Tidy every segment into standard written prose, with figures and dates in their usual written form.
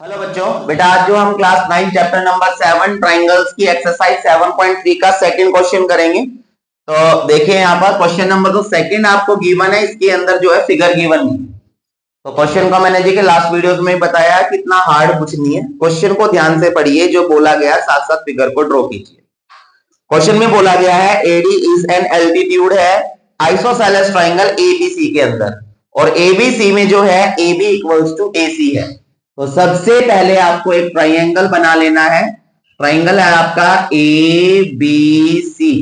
Hello बच्चों, बेटा आज जो हम क्लास 9 चैप्टर नंबर 7 ट्राइंगल्स की एक्सरसाइज 7.3 का सेकंड क्वेश्चन करेंगे। तो देखिए यहाँ पर क्वेश्चन नंबर तो सेकंड आपको गिवन है, इसके अंदर जो है फिगर गिवन नहीं। तो क्वेश्चन का मैंने जी के लास्ट वीडियोस में बताया कितना हार्ड कुछ नहीं है। क्वेश्चन को ध्यान से पढ़िए, जो बोला गया साथ साथ फिगर को ड्रॉ कीजिए। क्वेश्चन में बोला गया है एडी इज एन एल्टीट्यूड है आइसोसेलेस ट्राइंगल एबीसी के अंदर, और एबीसी में जो है एबी इक्वल्स टू एसी है। तो सबसे पहले आपको एक ट्राइंगल बना लेना है। ट्राइंगल है आपका ए बी सी,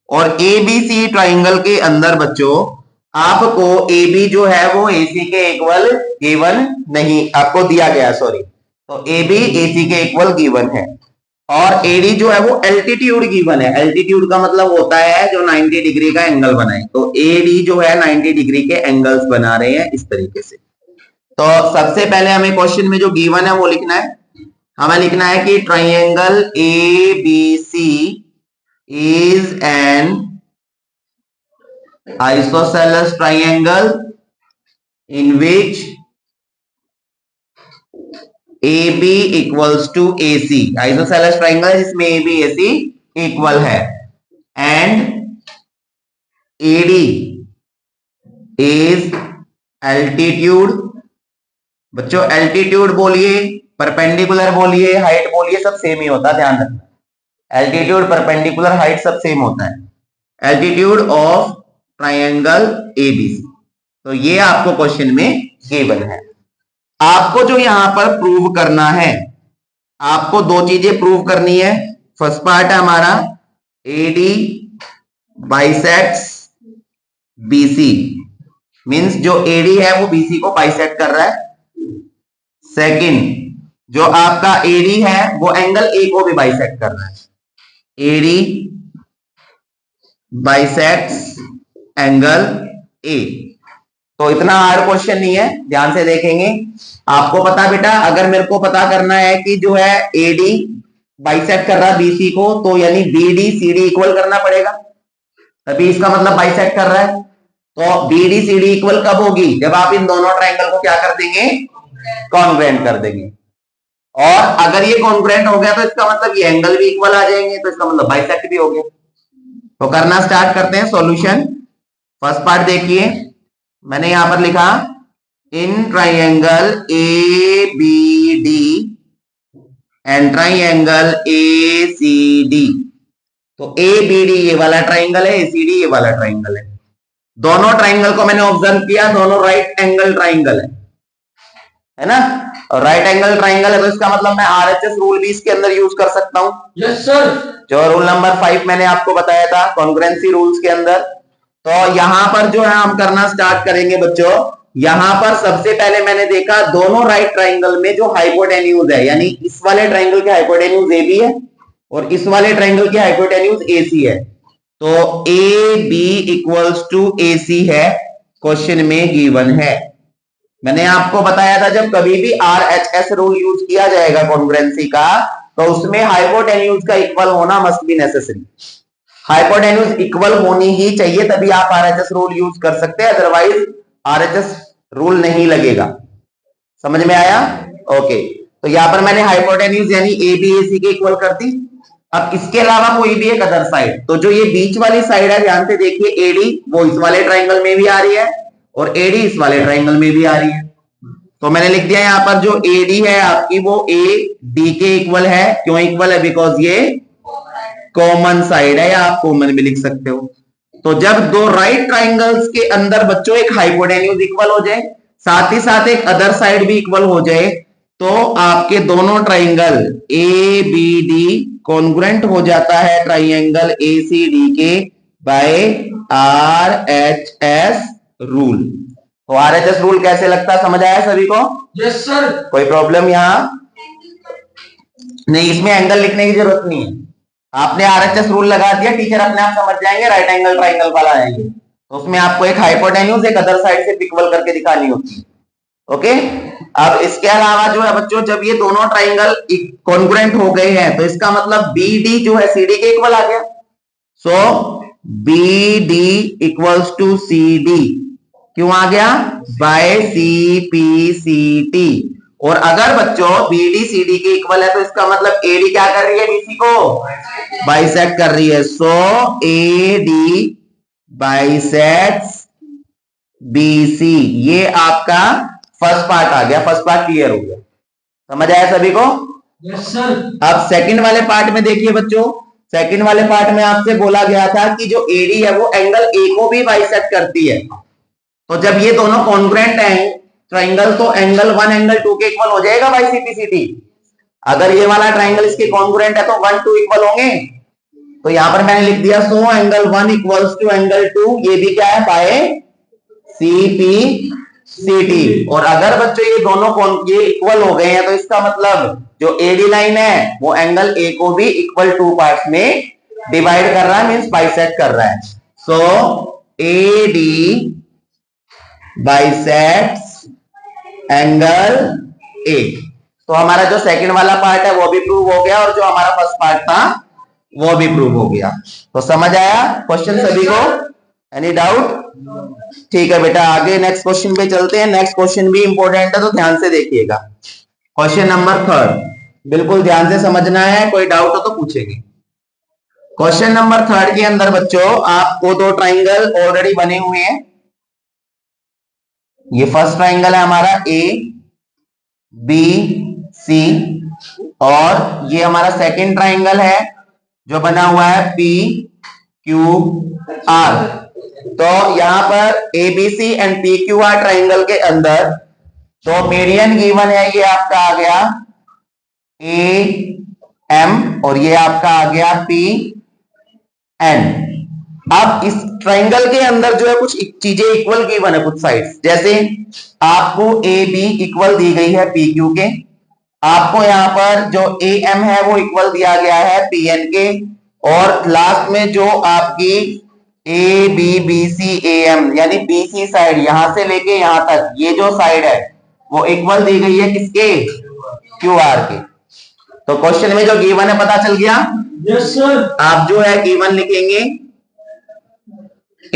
और ए बी सी ट्राइंगल के अंदर बच्चों आपको ए बी जो है वो ए सी के इक्वल गिवन नहीं, आपको दिया गया, सॉरी। तो ए बी ए सी के इक्वल गिवन है, और एडी जो है वो एल्टीट्यूड गिवन है। एल्टीट्यूड का मतलब होता है जो 90 डिग्री का एंगल बनाए, तो एडी जो है 90 डिग्री के एंगल्स बना रहे हैं इस तरीके से। तो सबसे पहले हमें क्वेश्चन में जो गिवन है वो लिखना है। हमें लिखना है कि triangle A B C is an isosceles triangle in which A B equals to A C. Isosceles triangle जिसमें A B A C equal है, एंड एडी इज एल्टीट्यूड। बच्चों एल्टीट्यूड बोलिए, परपेंडिकुलर बोलिए, हाइट बोलिए, सब सेम ही होता है, ध्यान रखना। एल्टीट्यूड, परपेंडिकुलर, हाइट सब सेम होता है। एल्टीट्यूड ऑफ ट्राइंगल एबीसी, तो ये आपको क्वेश्चन में गिवन है। आपको जो यहां पर प्रूव करना है, आपको दो चीजें प्रूव करनी है। फर्स्ट पार्ट है हमारा एडी बाइसेक्ट्स बीसी, मींस जो एडी है वो बीसी को बाइसेक्ट कर रहा है। सेकंड, जो आपका एडी है वो एंगल ए को भी बाइसेक्ट कर रहा है। AD bisects angle A. तो इतना हार्ड क्वेश्चन नहीं है, ध्यान से देखेंगे। आपको पता बेटा, अगर मेरे को पता करना है कि जो है एडी बाइसेक्ट कर रहा है बीसी को, तो यानी बीडी सीडी इक्वल करना पड़ेगा, तभी इसका मतलब बाइसेक्ट कर रहा है। तो बीडी सीडी इक्वल कब होगी? जब आप इन दोनों ट्राइंगल को क्या कर देंगे? कॉन्ग्रुएंट कर देंगे। और अगर ये कॉन्ग्रुएंट हो गया तो इसका मतलब ये एंगल भी इक्वल आ जाएंगे, तो इसका मतलब बाइसेक्ट भी हो गया। तो करना स्टार्ट करते हैं सॉल्यूशन। फर्स्ट पार्ट देखिए, मैंने यहां पर लिखा in triangle A B D and triangle A C D. तो ए बी डी ये वाला ट्राइंगल है, ए सी डी ये वाला ट्राइंगल है। दोनों ट्राइंगल को मैंने ऑब्जर्व किया, दोनों राइट एंगल ट्राइंगल है ना। और राइट एंगल ट्राइंगल है तो इसका मतलब मैं आरएचएस रूल भी इसके अंदर यूज कर सकता हूं। Yes sir. जो रूल नंबर 5 मैंने आपको बताया था कॉन्ग्रुएंसी रूल्स के अंदर। तो यहां पर जो है हम करना स्टार्ट करेंगे बच्चों। यहां पर सबसे पहले मैंने देखा दोनों राइट ट्राइंगल में जो हाइपोटेन्यूज है, यानी इस वाले ट्राइंगल के हाइपोटेन्यूज ए बी है और इस वाले ट्राइंगल के हाइपोटेन्यूज ए सी है। तो A B equals to A सी है, क्वेश्चन में गिवन है। मैंने आपको बताया था जब कभी भी आरएचएस रूल यूज किया जाएगा कॉन्ग्रुएंसी का, तो उसमें हाइपोटेन्यूज का इक्वल होना must be necessary. Hypotenuse equal होनी ही चाहिए, तभी आप आरएचएस रूल यूज कर सकते हैं, अदरवाइज आरएचएस रूल नहीं लगेगा। समझ में आया? ओके। तो यहां पर मैंने हाइपोटेन्यूज यानी ए बी ए सी के इक्वल कर दी। अब इसके अलावा कोई भी एक अदर साइड, तो जो ये बीच वाली साइड है, ध्यान से देखिए, एडी वो इस वाले ट्राइंगल में भी आ रही है और एडी इस वाले ट्राइंगल में भी आ रही है। तो मैंने लिख दिया यहां पर जो एडी है आपकी वो ए डी के इक्वल है। क्यों इक्वल है? बिकॉज ये कॉमन साइड है, या आप कॉमन भी लिख सकते हो। तो जब दो राइट ट्राइंगल्स के अंदर बच्चों एक हाइपोटेन्यूज इक्वल हो जाए, साथ ही साथ एक अदर साइड भी इक्वल हो जाए, तो आपके दोनों triangle A B D congruent हो जाता है ट्राइंगल ए सी डी के by R H S rule. तो आर एच एस रूल कैसे लगता है, समझ आया सभी को? Yes sir. कोई प्रॉब्लम यहां नहीं, इसमें एंगल लिखने की जरूरत नहीं है। आपने आरएचएस रूल लगा दिया, टीचर अपने आप समझ जाएंगे, राइट एंगल ट्राइंगल वाला आएंगे। तो उसमें आपको एक हाइपोटेन्यूज एक अदर साइड से इक्वल करके दिखानी होती है। ओके। अब इसके अलावा जो है बच्चों, जब ये दोनों ट्राइंगल कॉन्ग्रुएंट हो गए हैं, तो इसका मतलब बी डी जो है सी डी के इक्वल आ गया। So B D equals to C D क्यों आ गया? By C P C T. और अगर बच्चों BD CD के इक्वल है तो इसका मतलब AD क्या कर रही है BC को बाइसेक्ट कर रही है। सो AD बाइसेक्ट्स BC, ये आपका फर्स्ट पार्ट आ गया, फर्स्ट पार्ट क्लियर हो गया, समझ आया सभी को? Yes sir. अब सेकंड वाले पार्ट में देखिए बच्चों, सेकंड वाले पार्ट में आपसे बोला गया था कि जो AD है वो एंगल A को भी बाइसेक्ट करती है। तो जब ये दोनों कॉन्ग्रुएंट हैं ट्राइंगल, तो एंगल 1 एंगल 2 के इक्वल हो जाएगा बाई CPCT। अगर ये वाला ट्राइंगल इसके कॉन्ग्रुएंट है तो 1 2 इक्वल होंगे। तो यहां पर मैंने लिख दिया so angle 1 equals to angle 2, ये भी क्या है बाय CPCT। और अगर बच्चों ये दोनों ये इक्वल हो गए हैं तो इसका मतलब जो AD लाइन है वो एंगल A को भी इक्वल 2 पार्ट्स में डिवाइड कर रहा है, मींस बाइसेक्ट कर रहा है। सो AD बाइसेक्ट्स एंगल A। तो हमारा जो सेकंड वाला पार्ट है वो भी प्रूव हो गया और जो हमारा फर्स्ट पार्ट था वो भी प्रूव हो गया। तो समझ आया क्वेश्चन सभी को? Any doubt? ठीक है बेटा, आगे नेक्स्ट क्वेश्चन पे चलते हैं। नेक्स्ट क्वेश्चन भी इंपॉर्टेंट है तो ध्यान से देखिएगा। क्वेश्चन नंबर 3 बिल्कुल ध्यान से समझना है, कोई डाउट हो तो पूछेंगे। क्वेश्चन नंबर 3 के अंदर बच्चों आपको दो ट्राइंगल ऑलरेडी बने हुए हैं। ये फर्स्ट ट्राइंगल है हमारा ABC और ये हमारा सेकंड ट्राइंगल है जो बना हुआ है PQR। तो यहां पर ABC एंड PQR ट्राइंगल के अंदर तो मीडियन गिवन है, ये आपका आ गया AM और ये आपका आ गया PN। अब इस ट्राइंगल के अंदर जो है कुछ चीजें इक्वल गिवन है, कुछ साइड्स, जैसे आपको AB इक्वल दी गई है PQ के, आपको यहां पर जो AM है वो इक्वल दिया गया है PN के, और लास्ट में जो आपकी ABBCAM यानी BC साइड यहां से लेके यहां तक ये जो साइड है वो इक्वल दी गई है किसके? QR के। तो क्वेश्चन में जो गिवन है पता चल गया? Yes sir. आप जो है गिवन लिखेंगे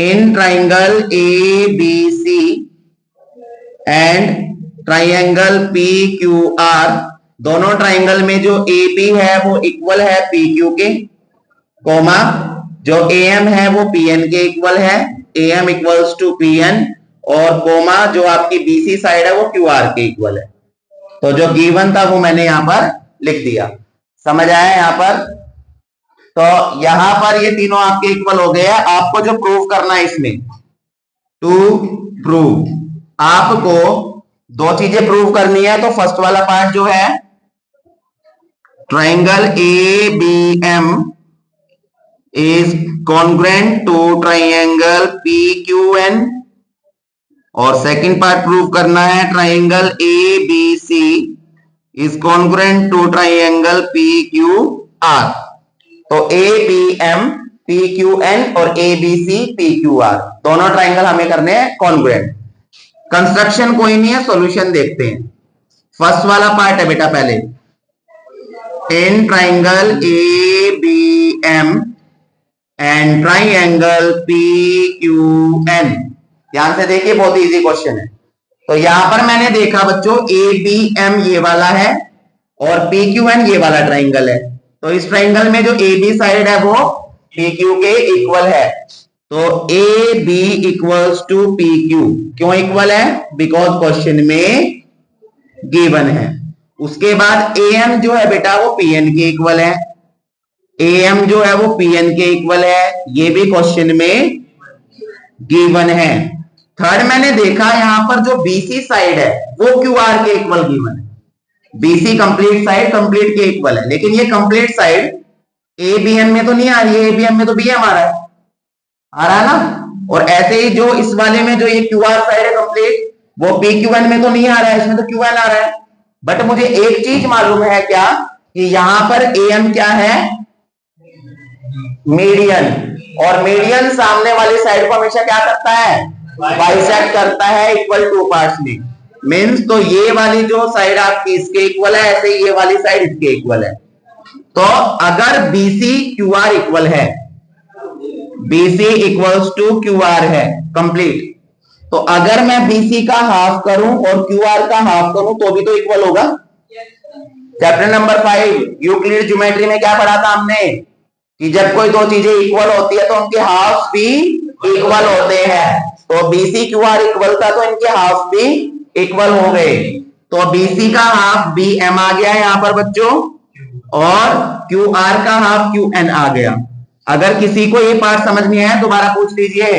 in triangle ABC and triangle PQR, दोनों ट्राइंगल में जो AB है वो इक्वल है PQ के, कोमा जो AM है वो PN के इक्वल है, AM इक्वल्स टू PN, और कोमा जो आपकी BC साइड है वो QR के इक्वल है। तो जो गिवन था वो मैंने यहां पर लिख दिया, समझ आया यहां पर? तो यहां पर ये तीनों आपके इक्वल हो गए हैं। आपको जो प्रूव करना है इसमें, टू प्रूव, आपको दो चीजें प्रूव करनी है। तो फर्स्ट वाला पार्ट जो है triangle ABM is congruent to triangle PQN, और सेकंड पार्ट प्रूव करना है triangle ABC is congruent to triangle PQR। तो ABM PQN और ABC PQR दोनों ट्राइंगल हमें करने हैं कॉन्ग्रुएंट। कंस्ट्रक्शन कोई नहीं है, सॉल्यूशन देखते हैं। फर्स्ट वाला पार्ट है बेटा, पहले in triangle ABM and triangle PQN, ध्यान से देखिए बहुत इजी क्वेश्चन है। तो यहां पर मैंने देखा बच्चों ABM ये वाला है और PQN ये वाला ट्राइंगल है। तो इस ट्राइंगल में जो AB साइड है वो PQ के इक्वल है, तो AB इक्वल्स टू PQ। क्यों इक्वल है? बिकॉज क्वेश्चन में गिवन है। उसके बाद AM जो है बेटा वो PN के इक्वल है, AM जो है वो PN के इक्वल है, ये भी क्वेश्चन में गिवन है। थर्ड मैंने देखा यहां पर जो BC साइड है वो QR के इक्वल गिवन है। BC कंप्लीट साइड कंप्लीट के इक्वल है, लेकिन ये कंप्लीट साइड ABM में तो नहीं आ रही है, ABM में तो BM आ रहा है, आ रहा है ना। और ऐसे ही जो इस वाले में जो ये QR साइड है कंप्लीट, वो PQN में तो नहीं आ रहा है, इसमें तो QN आ रहा है। बट मुझे एक चीज मालूम है क्या, कि यहां पर AM क्या है? मीडियन, और मीडियन सामने वाली साइड को हमेशा क्या करता है? बाइसेक्ट करता है इक्वल 2 पार्ट्स में। मीन्स तो ये वाली जो साइड आपकी इसके इक्वल है, ऐसे ही ये वाली साइड इसके इक्वल है। तो अगर BC QR इक्वल है, BC इक्वल्स टू QR है कंप्लीट, तो अगर मैं BC का हाफ करूं और QR का हाफ करूं तो भी तो इक्वल होगा। चैप्टर नंबर 5 यूक्लिड ज्योमेट्री में क्या पढ़ा था हमने कि जब कोई दो चीजें इक्वल होती है तो उनके हाफ भी इक्वल होते हैं। तो BC QR इक्वल था तो इनके हाफ भी इक्वल हो गए। तो BC का हाफ BM आ गया यहाँ पर बच्चों और QR का हाफ QN आ गया। अगर किसी को ये पार्ट समझ नहीं आया दोबारा पूछ लीजिए।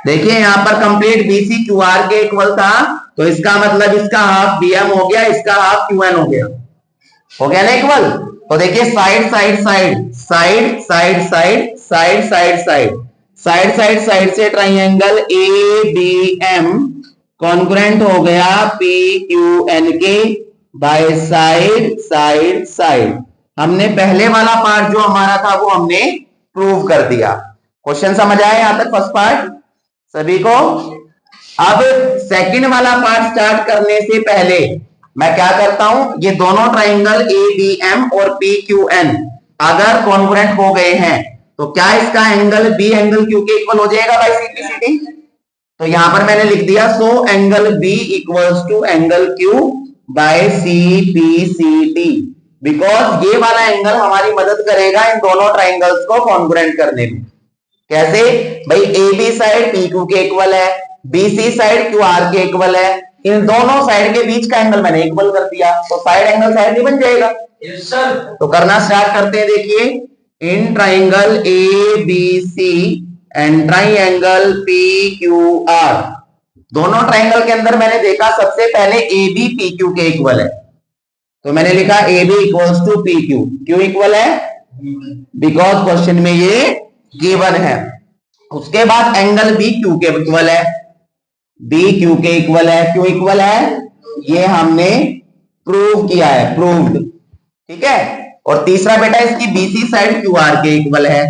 देखिए यहाँ पर कंप्लीट BC QR के इक्वल था तो इसका मतलब इसका हाफ BM हो गया, इसका हाफ QN हो गया ना इक्वल। तो देखिए side side side side side side side side side side side side से ट्राइंगल ABM कॉन्ग्रुएंट हो गया PQN के बाय साइड साइड साइड। हमने पहले वाला पार्ट जो हमारा था वो हमने प्रूव कर दिया। क्वेश्चन समझ आया यहां तक फर्स्ट पार्ट सभी को। अब सेकंड वाला पार्ट स्टार्ट करने से पहले मैं क्या करता हूं, ये दोनों ट्राइंगल ABM और PQN अगर कॉन्ग्रुएंट हो गए हैं तो क्या इसका एंगल B एंगल Q के इक्वल हो जाएगा बाय सिंप्लिसिटी। तो यहां पर मैंने लिख दिया so angle B equals to angle Q by CPCT, because ये वाला एंगल हमारी मदद करेगा इन दोनों ट्राइंगल्स को कॉन्ग्रुएंट करने में। कैसे भाई, AB साइड PQ के इक्वल है, BC साइड QR के इक्वल है, इन दोनों साइड के बीच का एंगल मैंने इक्वल कर दिया तो साइड एंगल साइड ही बन जाएगा। Yes sir. तो करना स्टार्ट करते हैं। देखिए in triangle ABC and triangle PQR, दोनों ट्राइंगल के अंदर मैंने देखा सबसे पहले AB PQ के इक्वल है तो मैंने लिखा AB इक्वल्स टू PQ। क्यों इक्वल है, बिकॉज क्वेश्चन में ये गिवन है। उसके बाद एंगल BQ के इक्वल है, BQ के इक्वल है। क्यों इक्वल है, ये हमने प्रूव किया है, प्रूव्ड, ठीक है। और तीसरा बेटा इसकी BC साइड QR के इक्वल है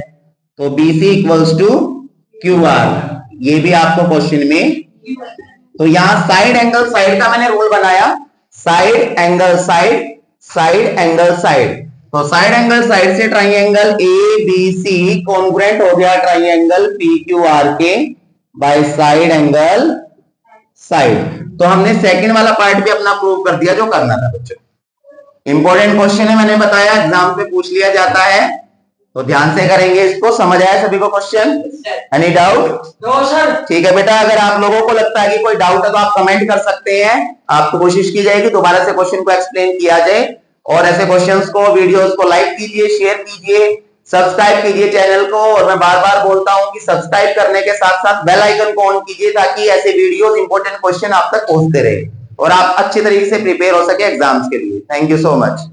तो BC इक्वल्स टू QR, ये भी आपको क्वेश्चन में। तो यहां साइड एंगल साइड का मैंने रूल बनाया, side angle side side angle side. तो साइड एंगल साइड से ट्राइंगल ABC कॉन्ग्रुएंट हो गया ट्राइंगल PQR के बाय साइड एंगल साइड। तो हमने सेकंड वाला पार्ट भी अपना प्रूव कर दिया जो करना था बच्चों। इंपॉर्टेंट क्वेश्चन है, मैंने बताया एग्जाम पे पूछ लिया जाता है तो ध्यान से करेंगे इसको। समझ आया सभी को question? Any doubt? No sir. ठीक है बेटा, अगर आप लोगों को लगता है कि कोई डाउट है तो आप कमेंट कर सकते हैं, आपको कोशिश की जाएगी दोबारा से क्वेश्चन को एक्सप्लेन किया जाए। और ऐसे क्वेश्चंस को, वीडियोस को लाइक कीजिए, शेयर कीजिए, सब्सक्राइब कीजिए चैनल को। और मैं बार बार बोलता हूं कि सब्सक्राइब करने के साथ साथ बेल आइकन को ऑन कीजिए ताकि ऐसे वीडियोस, इंपॉर्टेंट क्वेश्चन आप तक पहुंचते रहे और आप अच्छे तरीके से प्रिपेयर हो सके एग्जाम्स के लिए। Thank you so much.